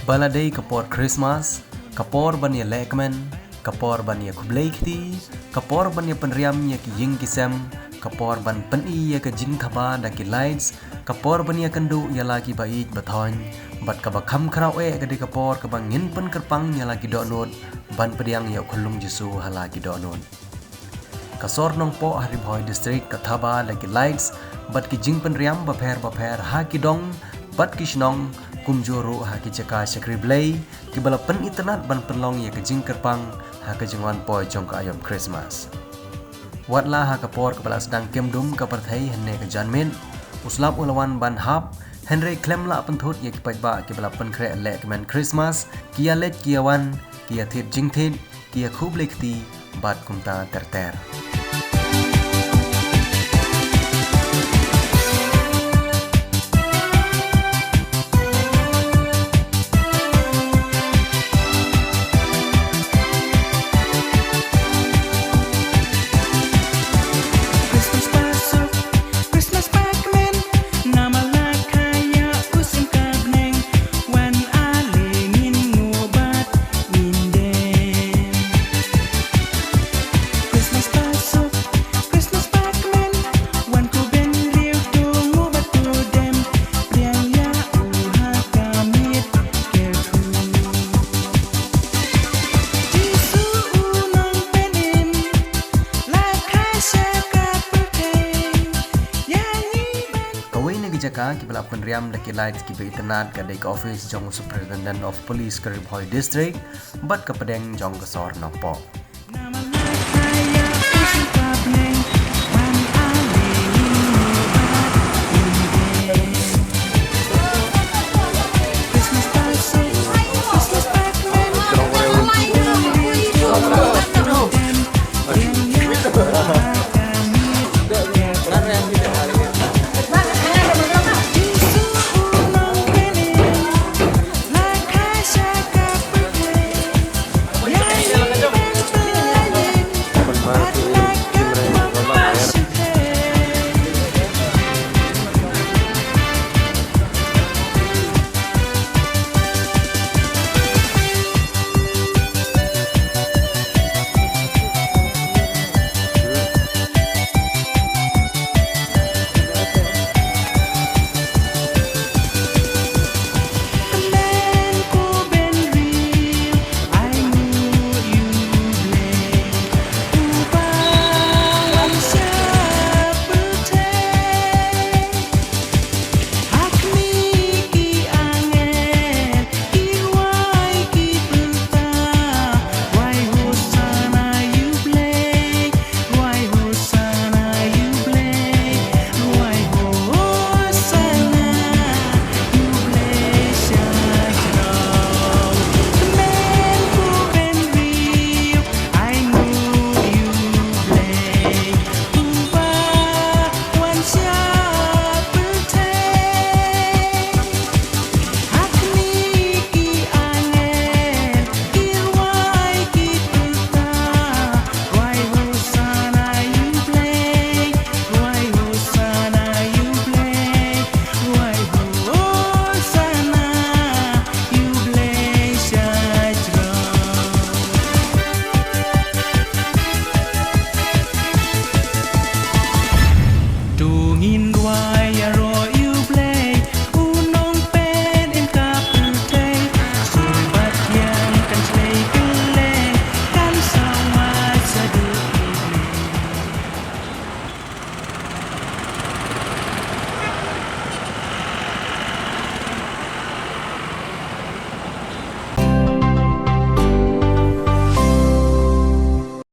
Baladei kapor Christmas, kapor bania lekmen, kapor bania kubleikti, kapor bania penriam ya ki ying kisem, kapor ban peni ya ke jing thaba da ki lights, kapor bania kendu ya lagi baik bathon, bat ka bakham khrau e ke di kapor ka bangin pen kerpang ya lagi donot, ban pediang ya khulung jisu halagi donot. Kasor Nongpoh hari Bhoi district ka Thaba da ki lights, bat ki jing penriam bapher ha ki dong, bat ki shnong kumjoro ha ki caka sakri blay ki bala pen itnat ban penlong ya ke jing kerpang ha ke jingwan poi jong ka ayom Christmas. Watla ha kapor ke bala sedang kemdum ka perthai henne ke janmin uslap ulawan ban hap Henry klemla penthut ya ki Paidbah ki bala Jingpynkhreh lekmen Christmas kia let kia wan kia Thied Jingpynkhreh kia khub lekti bat kumta terter. Jaka ki bala penriam da ki lights ki be itnat ka dek office jong superintendent of police ka Bhoi district bat ka pedeng jong ka sor Nongpoh.